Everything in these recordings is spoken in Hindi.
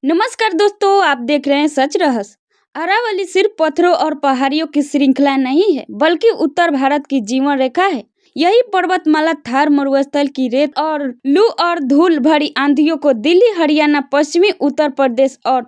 नमस्कार दोस्तों, आप देख रहे हैं सच रहस्य। अरावली सिर्फ पत्थरों और पहाड़ियों की श्रृंखला नहीं है, बल्कि उत्तर भारत की जीवन रेखा है। यही पर्वतमाला थार मरुस्थल की रेत और लू और धूल भरी आंधियों को दिल्ली, हरियाणा, पश्चिमी उत्तर प्रदेश और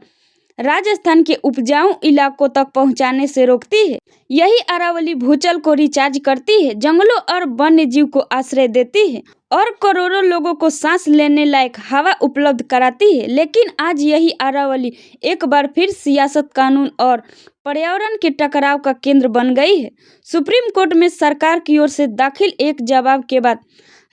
राजस्थान के उपजाऊ इलाकों तक पहुंचाने से रोकती है। यही अरावली भूजल को रिचार्ज करती है, जंगलों और वन्य जीव को आश्रय देती है और करोड़ों लोगों को सांस लेने लायक हवा उपलब्ध कराती है। लेकिन आज यही अरावली एक बार फिर सियासत, कानून और पर्यावरण के टकराव का केंद्र बन गई है। सुप्रीम कोर्ट में सरकार की ओर से दाखिल एक जवाब के बाद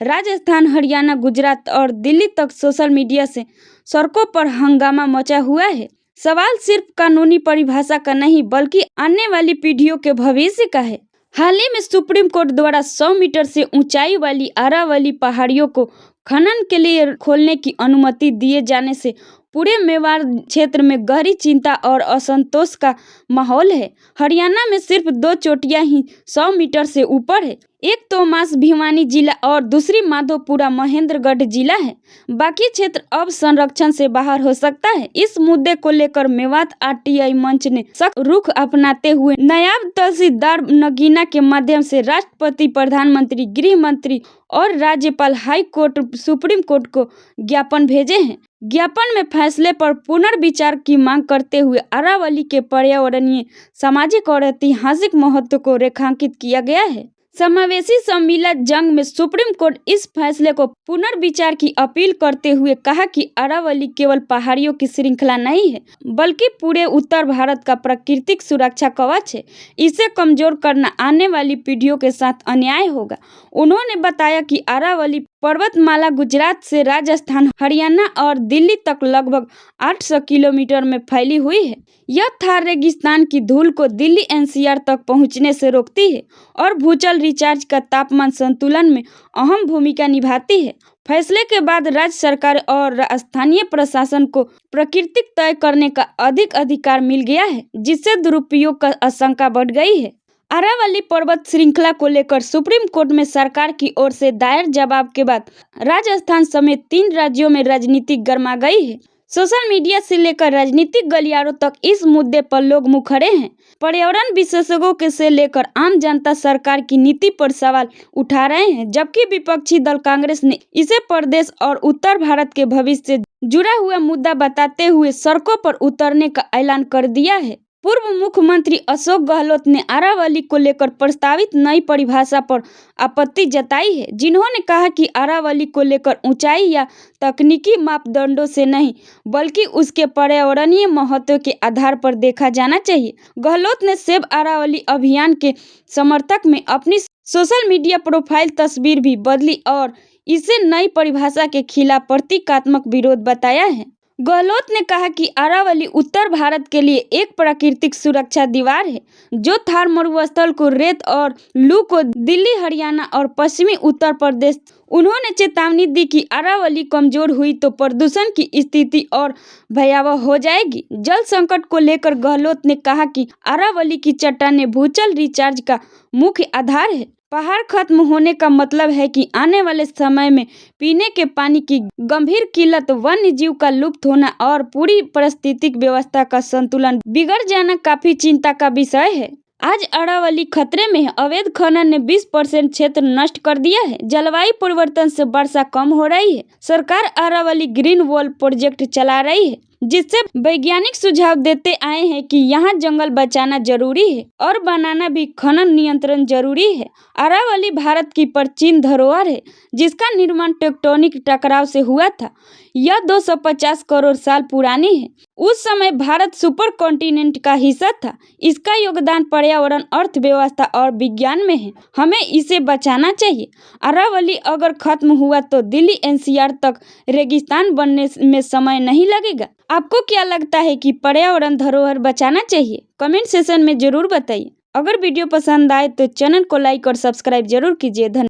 राजस्थान, हरियाणा, गुजरात और दिल्ली तक सोशल मीडिया से सड़कों पर हंगामा मचा हुआ है। सवाल सिर्फ कानूनी परिभाषा का नहीं, बल्कि आने वाली पीढ़ियों के भविष्य का है। हाल ही में सुप्रीम कोर्ट द्वारा 100 मीटर से ऊंचाई वाली अरावली पहाड़ियों को खनन के लिए खोलने की अनुमति दिए जाने से पूरे मेवाड़ क्षेत्र में गहरी चिंता और असंतोष का माहौल है। हरियाणा में सिर्फ 2 चोटियां ही 100 मीटर से ऊपर है। एक तो मास भिवानी जिला और दूसरी माधोपुरा महेंद्रगढ़ जिला है। बाकी क्षेत्र अब संरक्षण से बाहर हो सकता है। इस मुद्दे को लेकर मेवात आरटीआई मंच ने सख्त रुख अपनाते हुए नायब तहसीलदार नगीना के माध्यम से राष्ट्रपति, प्रधानमंत्री, गृह मंत्री और राज्यपाल, हाई कोर्ट, सुप्रीम कोर्ट को ज्ञापन भेजे हैं। ज्ञापन में फैसले पर पुनर्विचार की मांग करते हुए अरावली के पर्यावरणीय, सामाजिक और ऐतिहासिक महत्व को रेखांकित किया गया है। समावेशी सम्मिलित जंग में सुप्रीम कोर्ट इस फैसले को पुनर्विचार की अपील करते हुए कहा कि अरावली केवल पहाड़ियों की श्रृंखला नहीं है, बल्कि पूरे उत्तर भारत का प्राकृतिक सुरक्षा कवच है। इसे कमजोर करना आने वाली पीढ़ियों के साथ अन्याय होगा। उन्होंने बताया कि अरावली पर्वतमाला गुजरात से राजस्थान, हरियाणा और दिल्ली तक लगभग 800 किलोमीटर में फैली हुई है। यह थार रेगिस्तान की धूल को दिल्ली एनसीआर तक पहुंचने से रोकती है और भूजल रिचार्ज का तापमान संतुलन में अहम भूमिका निभाती है। फैसले के बाद राज्य सरकार और स्थानीय प्रशासन को प्राकृतिक तय करने का अधिक अधिकार मिल गया है, जिससे दुरुपयोग का आशंका बढ़ गई है। अरावली पर्वत श्रृंखला को लेकर सुप्रीम कोर्ट में सरकार की ओर से दायर जवाब के बाद राजस्थान समेत 3 राज्यों में राजनीति गर्मा गई है। सोशल मीडिया से लेकर राजनीतिक गलियारों तक इस मुद्दे पर लोग मुखरे हैं। पर्यावरण विशेषज्ञों के से लेकर आम जनता सरकार की नीति पर सवाल उठा रहे हैं, जबकि विपक्षी दल कांग्रेस ने इसे प्रदेश और उत्तर भारत के भविष्य से जुड़ा हुआ मुद्दा बताते हुए सड़कों पर उतरने का ऐलान कर दिया है। पूर्व मुख्यमंत्री अशोक गहलोत ने अरावली को लेकर प्रस्तावित नई परिभाषा पर आपत्ति जताई है, जिन्होंने कहा कि अरावली को लेकर ऊंचाई या तकनीकी मापदंडों से नहीं, बल्कि उसके पर्यावरणीय महत्व के आधार पर देखा जाना चाहिए। गहलोत ने सेव अरावली अभियान के समर्थक में अपनी सोशल मीडिया प्रोफाइल तस्वीर भी बदली और इसे नई परिभाषा के खिलाफ प्रतीकात्मक विरोध बताया है। गहलोत ने कहा कि अरावली उत्तर भारत के लिए एक प्राकृतिक सुरक्षा दीवार है, जो थार मरुस्थल को, रेत और लू को दिल्ली, हरियाणा और पश्चिमी उत्तर प्रदेश। उन्होंने चेतावनी दी कि अरावली कमजोर हुई तो प्रदूषण की स्थिति और भयावह हो जाएगी। जल संकट को लेकर गहलोत ने कहा कि अरावली की चट्टानें भूजल रिचार्ज का मुख्य आधार है। पहाड़ खत्म होने का मतलब है कि आने वाले समय में पीने के पानी की गंभीर किल्लत, वन्य जीव का लुप्त होना और पूरी पारिस्थितिक व्यवस्था का संतुलन बिगड़ जाना काफी चिंता का विषय है। आज अरावली खतरे में है। अवैध खनन ने 20% क्षेत्र नष्ट कर दिया है। जलवायु परिवर्तन से वर्षा कम हो रही है। सरकार अरावली ग्रीन वॉल प्रोजेक्ट चला रही है, जिससे वैज्ञानिक सुझाव देते आए हैं कि यहाँ जंगल बचाना जरूरी है और बनाना भी खनन नियंत्रण जरूरी है। अरावली भारत की प्राचीन धरोहर है, जिसका निर्माण टेक्टोनिक टकराव से हुआ था। यह 250 करोड़ साल पुरानी है। उस समय भारत सुपर कॉन्टिनेंट का हिस्सा था। इसका योगदान पर्यावरण, अर्थव्यवस्था और विज्ञान में है। हमें इसे बचाना चाहिए। अरावली अगर खत्म हुआ तो दिल्ली एनसीआर तक रेगिस्तान बनने में समय नहीं लगेगा। आपको क्या लगता है कि पर्यावरण धरोहर बचाना चाहिए? कमेंट सेशन में जरूर बताइए। अगर वीडियो पसंद आए तो चैनल को लाइक और सब्सक्राइब जरूर कीजिए। धन्यवाद।